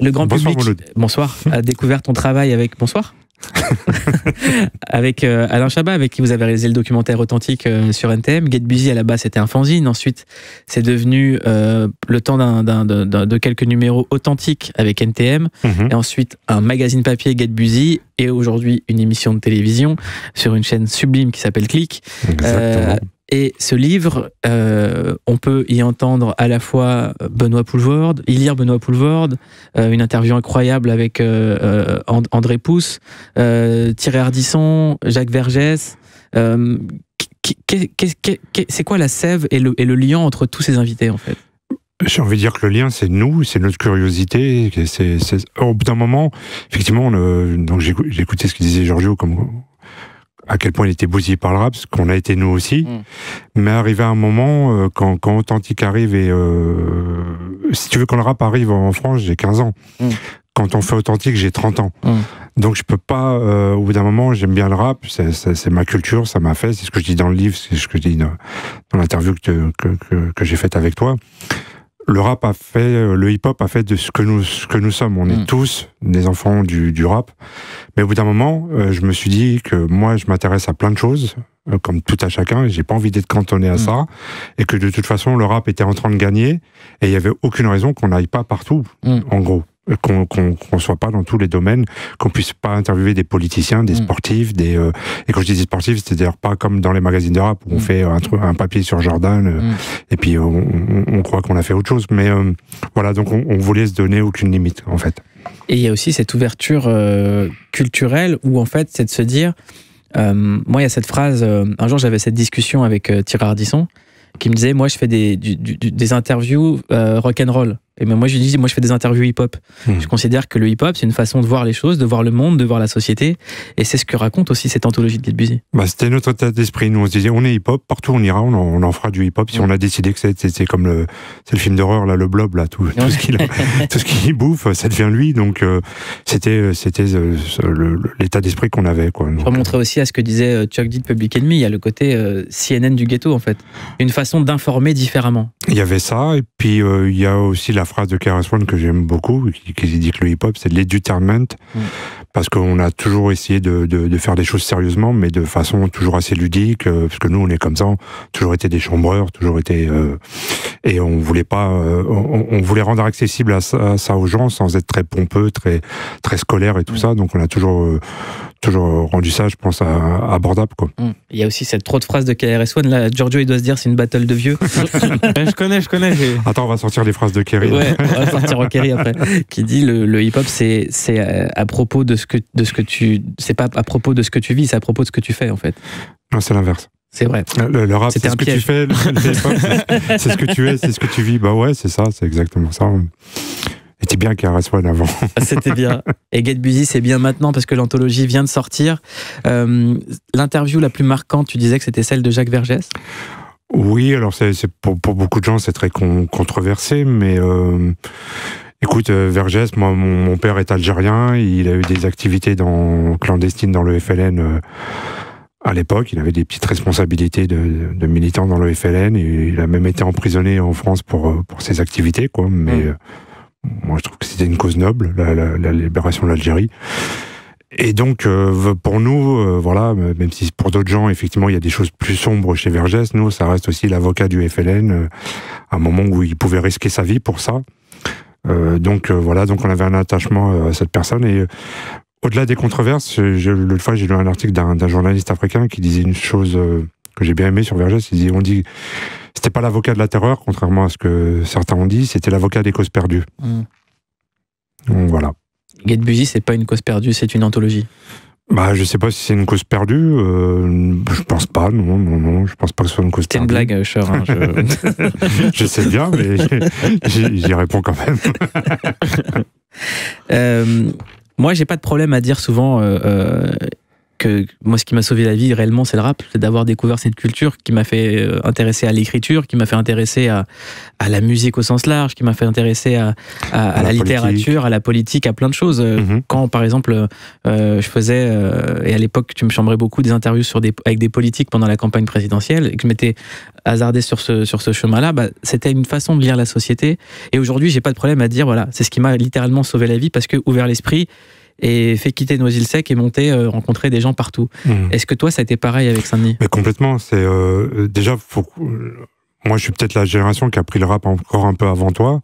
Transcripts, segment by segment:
le grand Bonsoir, public, Mouloud. bonsoir, a découvert ton travail avec... Bonsoir. Avec Alain Chabat, avec qui vous avez réalisé le documentaire Authentique sur NTM. Get Busy, à la base, c'était un fanzine. Ensuite, c'est devenu le temps de quelques numéros authentiques avec NTM. Et ensuite, un magazine papier, Get Busy. Et aujourd'hui, une émission de télévision sur une chaîne sublime qui s'appelle Click. Et ce livre, on peut y entendre à la fois Benoît Poelvoorde, y lire Benoît Poelvoorde, une interview incroyable avec André Pousse, Thierry Ardisson, Jacques Vergès. C'est quoi la sève et le lien entre tous ces invités, en fait? J'ai envie de dire que le lien, c'est nous, c'est notre curiosité. Au bout d'un moment, effectivement, donc j'ai écouté ce que disait Giorgio, comme à quel point il était bousillé par le rap, ce qu'on a été nous aussi. Mais arrivé à un moment, quand Authentique arrive, et si tu veux, quand le rap arrive en France, j'ai 15 ans. Quand on fait Authentique, j'ai 30 ans. Donc je peux pas, au bout d'un moment, j'aime bien le rap, c'est ma culture, ça m'a fait, c'est ce que je dis dans le livre, c'est ce que je dis dans l'interview que j'ai faite avec toi. Le rap a fait, le hip-hop a fait de ce que nous sommes. On est tous des enfants du rap. Mais au bout d'un moment, je me suis dit que moi, je m'intéresse à plein de choses, comme tout à chacun, et j'ai pas envie d'être cantonné à ça. Et que de toute façon, le rap était en train de gagner, et il y avait aucune raison qu'on n'aille pas partout, en gros. Qu'on soit pas dans tous les domaines, qu'on puisse pas interviewer des politiciens, des sportifs, et quand je dis des sportifs, c'est d'ailleurs pas comme dans les magazines de rap où on fait un papier sur Jordan, et puis on croit qu'on a fait autre chose. Mais voilà, donc on voulait se donner aucune limite, en fait. Et il y a aussi cette ouverture culturelle où, en fait, c'est de se dire, moi, il y a cette phrase, un jour j'avais cette discussion avec Thierry Ardisson, qui me disait, moi je fais des interviews rock'n'roll. Et moi je lui dis, moi je fais des interviews hip-hop. Je considère que le hip-hop, c'est une façon de voir les choses, de voir le monde, de voir la société. Et c'est ce que raconte aussi cette anthologie de Get Busy. C'était notre état d'esprit. Nous on se disait, on est hip-hop, partout on ira, on en fera du hip-hop. Si on a décidé que c'est comme c'est le film d'horreur, là, le blob, là, tout ce qu'il bouffe, ça devient lui. Donc c'était l'état d'esprit qu'on avait, quoi. Je remonterai aussi à ce que disait Chuck D de Public Enemy. Il y a le côté CNN du ghetto, en fait. Une façon d'informer différemment. Il y avait ça, et puis il y a aussi la phrase de KRS-One que j'aime beaucoup, qui dit que le hip-hop, c'est de l'edutainment, parce qu'on a toujours essayé de faire des choses sérieusement, mais de façon toujours assez ludique, parce que nous, on est comme ça, on a toujours été des chambreurs, toujours été... et on voulait pas... on voulait rendre accessible à ça aux gens, sans être très pompeux, très scolaire et tout ça, donc on a toujours rendu ça, je pense, abordable, quoi. Il y a aussi cette trop de phrases de KRS-One, là, Giorgio, il doit se dire, c'est une battle de vieux. Je connais. Attends, on va sortir les phrases de Kerry. Ouais, on va sortir en Kerry après. Qui dit, le hip-hop, c'est à propos de ce que tu... C'est pas à propos de ce que tu vis, c'est à propos de ce que tu fais, en fait. Non, c'est l'inverse. C'est vrai. Le rap, c'est ce que tu fais, le hip-hop, c'est ce que tu es, c'est ce que tu vis. Bah ouais, c'est ça, c'est exactement ça. C'était bien KRS-One avant. C'était bien. Et Get Busy, c'est bien maintenant parce que l'anthologie vient de sortir. L'interview la plus marquante, tu disais que c'était celle de Jacques Vergès. Oui, alors c'est pour beaucoup de gens, c'est très controversé, mais écoute, Vergès, moi, mon père est algérien, il a eu des activités clandestines dans le FLN à l'époque, il avait des petites responsabilités de militant dans le FLN, et il a même été emprisonné en France pour ses activités, quoi, mais... Moi, je trouve que c'était une cause noble, la libération de l'Algérie. Et donc, pour nous, voilà, même si pour d'autres gens, effectivement, il y a des choses plus sombres chez Vergès, nous, ça reste aussi l'avocat du FLN, à un moment où il pouvait risquer sa vie pour ça. Donc, voilà, donc on avait un attachement à cette personne. Et au-delà des controverses, l'autre fois, j'ai lu un article d'un journaliste africain qui disait une chose que j'ai bien aimée sur Vergès. On dit... C'était pas l'avocat de la terreur, contrairement à ce que certains ont dit, c'était l'avocat des causes perdues. Donc, voilà. Get Busy, c'est pas une cause perdue, c'est une anthologie. Bah, je sais pas si c'est une cause perdue, je pense pas, non, je pense pas que ce soit une cause perdue. C'est une blague, Cher. Hein, je sais bien, mais j'y réponds quand même. Moi, j'ai pas de problème à dire souvent... que moi, ce qui m'a sauvé la vie réellement, c'est le rap, c'est d'avoir découvert cette culture qui m'a fait intéresser à l'écriture, qui m'a fait intéresser à la musique au sens large, qui m'a fait intéresser à la littérature, à la politique, à plein de choses. Quand, par exemple, je faisais, et à l'époque, tu me chambrais beaucoup, des interviews avec des politiques pendant la campagne présidentielle, et que je m'étais hasardé sur ce chemin-là, c'était une façon de lire la société. Et aujourd'hui, j'ai pas de problème à dire, voilà, c'est ce qui m'a littéralement sauvé la vie, parce que ouvert l'esprit, et fait quitter Noisy-le-Sec et monter, rencontrer des gens partout. Est-ce que toi, ça a été pareil avec Saint-Denis ? Mais complètement. C'est déjà, moi, je suis peut-être la génération qui a pris le rap encore un peu avant toi.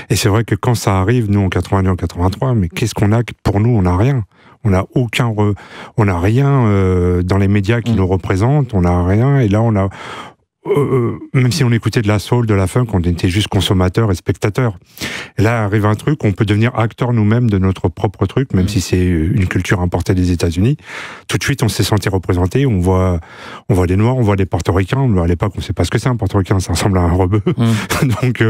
Et c'est vrai que quand ça arrive, nous en 82, en 83, mais qu'est-ce qu'on a ? Pour nous, on n'a rien. On n'a on n'a rien dans les médias qui nous représentent. On n'a rien. Et là, on a même si on écoutait de la soul, de la funk, on était juste consommateurs et spectateurs. Et là arrive un truc, on peut devenir acteur nous-mêmes de notre propre truc, même si c'est une culture importée des États-Unis. Tout de suite, on s'est senti représenté. On voit des Noirs, on voit des Portoricains. À l'époque, on ne sait pas ce que c'est un Portoricain, ça ressemble à un rebeu. Donc,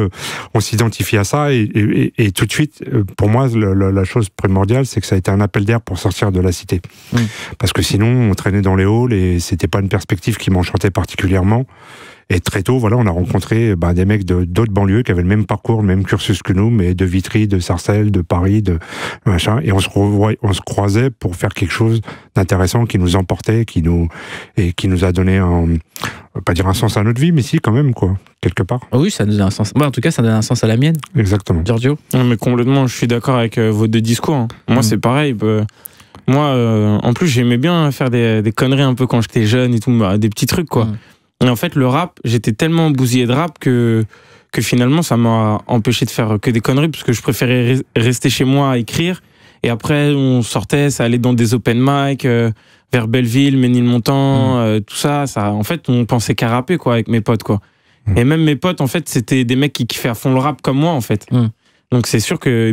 on s'identifie à ça et tout de suite, pour moi, la chose primordiale, c'est que ça a été un appel d'air pour sortir de la cité. Parce que sinon, on traînait dans les halls et c'était pas une perspective qui m'enchantait particulièrement. Et très tôt, voilà, on a rencontré des mecs d'autres banlieues qui avaient le même parcours, le même cursus que nous, mais de Vitry, de Sarcelles, de Paris, de machin. Et on se croisait pour faire quelque chose d'intéressant qui nous emportait, qui nous a donné pas dire un sens à notre vie, mais si, quand même, quoi, quelque part. Oui, ça nous donne un sens. Moi, en tout cas, ça donne un sens à la mienne. Exactement. Giorgio ? Non, mais complètement, je suis d'accord avec vos deux discours. Moi, c'est pareil. Moi, en plus, j'aimais bien faire des conneries un peu quand j'étais jeune et tout, des petits trucs, quoi. Et en fait, le rap, j'étais tellement bousillé de rap que finalement, ça m'a empêché de faire que des conneries, parce que je préférais rester chez moi à écrire. Et après, on sortait, ça allait dans des open mic, vers Belleville, Ménilmontant, tout ça. En fait, on pensait qu'à rapper, quoi, avec mes potes, quoi. Et même mes potes, en fait, c'était des mecs qui kiffaient à fond le rap comme moi, en fait. Donc c'est sûr que...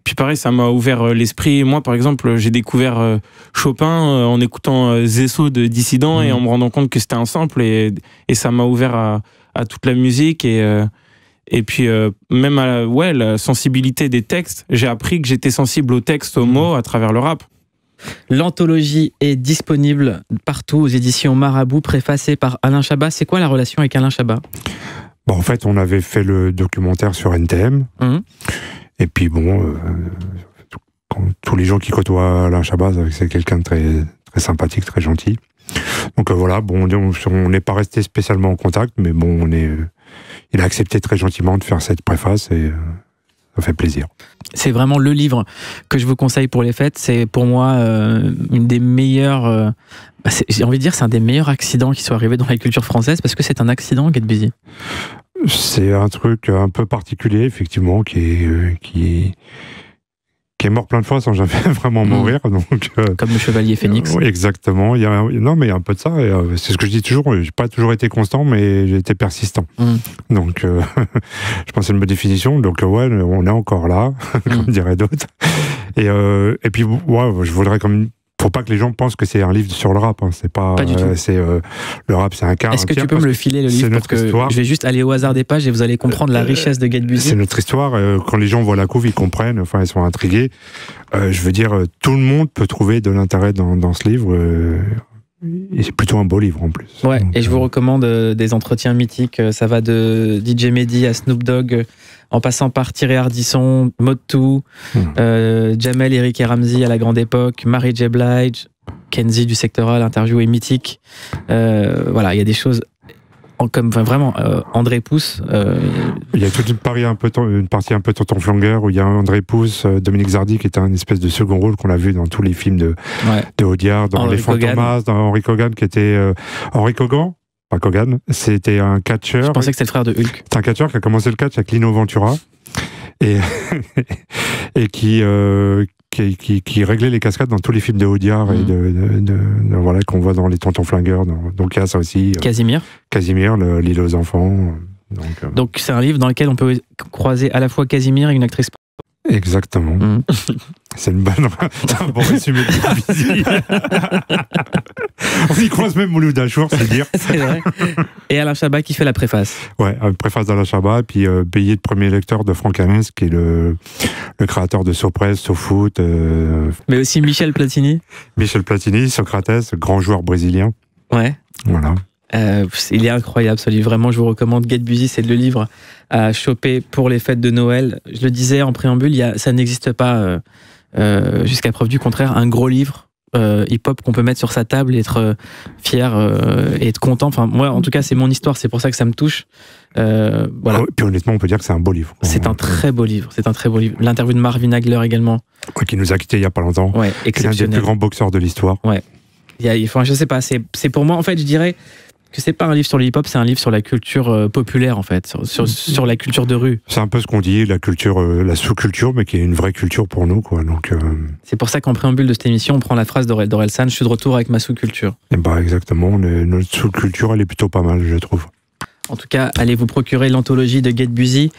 Puis pareil, ça m'a ouvert l'esprit. Moi, par exemple, j'ai découvert Chopin en écoutant Zesso de Dissident et en me rendant compte que c'était un sample et ça m'a ouvert à toute la musique et puis même à la sensibilité des textes. J'ai appris que j'étais sensible aux textes, aux mots à travers le rap. L'anthologie est disponible partout aux éditions Marabout, préfacée par Alain Chabat. C'est quoi la relation avec Alain Chabat ? En fait, on avait fait le documentaire sur NTM. Et puis tous les gens qui côtoient Alain Chabat, c'est quelqu'un de très, très sympathique, très gentil. Donc voilà, on n'est pas resté spécialement en contact, mais il a accepté très gentiment de faire cette préface et ça fait plaisir. C'est vraiment le livre que je vous conseille pour les fêtes. C'est pour moi une des meilleures... j'ai envie de dire, c'est un des meilleurs accidents qui soit arrivé dans la culture française, parce que c'est un accident, Get Busy. C'est un truc un peu particulier, effectivement, qui est mort plein de fois sans jamais vraiment mourir. Donc, comme le chevalier Phénix. Oui, exactement. Non, mais il y a un peu de ça. C'est ce que je dis toujours. J'ai pas toujours été constant, mais j'ai été persistant. Donc, je pense que c'est une bonne définition. Donc, ouais, on est encore là, comme diraient d'autres. Et puis, je voudrais faut pas que les gens pensent que c'est un livre sur le rap. C'est pas du tout. Le rap, c'est un cas. Est-ce que tu peux me le filer, le livre, parce que histoire. Je vais juste aller au hasard des pages et vous allez comprendre la richesse de Get Busy. C'est notre histoire. Quand les gens voient la couve, ils comprennent. Enfin, ils sont intrigués. Je veux dire, tout le monde peut trouver de l'intérêt dans ce livre. Et c'est plutôt un beau livre en plus. Ouais. Donc, et je vous recommande des entretiens mythiques. Ça va de DJ Mehdi à Snoop Dogg, en passant par Thierry Ardisson, Mode2, Jamel, Eric et Ramsey à la grande époque, Mary J. Blige, Kenzie du Secteur A, l'interview est mythique. Voilà, il y a des choses comme vraiment André Pousse. Il y a toute une partie un peu Tonton Flangueur où il y a André Pousse, Dominique Zardy qui était un espèce de second rôle qu'on a vu dans tous les films de Audiard, dans Les Fantomas, dans Henri Kogan qui était Henri Kogan. Pas Kogan, c'était un catcheur. Je pensais que c'était le frère de Hulk. C'est un catcheur qui a commencé le catch avec Lino Ventura et qui réglait les cascades dans tous les films de Audiard et voilà, qu'on voit dans Les Tontons Flingueurs. Donc il y a ça aussi. Casimir, l'île aux enfants. Donc c'est un livre dans lequel on peut croiser à la fois Casimir et une actrice Exactement. C'est un bon résumé de Get Busy. On y croise même Mouloud Achour, c'est dire. C'est vrai. Et Alain Chabat qui fait la préface. Ouais, préface d'Alain Chabat, puis payé de premier lecteur de Franck Alain, qui est le créateur de SoPress, SoFoot. Mais aussi Michel Platini. Michel Platini, Socrates, grand joueur brésilien. Ouais. Voilà. Il est incroyable ce livre, vraiment je vous recommande. Get Busy, c'est le livre à choper pour les fêtes de Noël. Je le disais en préambule, ça n'existe pas jusqu'à preuve du contraire, un gros livre hip-hop qu'on peut mettre sur sa table et être fier et être content. Enfin, moi en tout cas c'est mon histoire, c'est pour ça que ça me touche. Voilà. Puis honnêtement on peut dire que c'est un beau livre. C'est un très beau livre, L'interview de Marvin Hagler également. Qui nous a quittés il n'y a pas longtemps. Ouais, exceptionnel. C'est l'un des plus grands boxeurs de l'histoire. Ouais. Je sais pas, c'est pour moi en fait je dirais que c'est pas un livre sur le hip-hop, c'est un livre sur la culture populaire en fait, sur la culture de rue. C'est un peu ce qu'on dit, la culture, la sous-culture, mais qui est une vraie culture pour nous, quoi. Donc. C'est pour ça qu'en préambule de cette émission, on prend la phrase d'Orelsan, je suis de retour avec ma sous-culture. Et exactement, notre sous-culture, elle est plutôt pas mal, je trouve. En tout cas, allez vous procurer l'anthologie de Get Busy.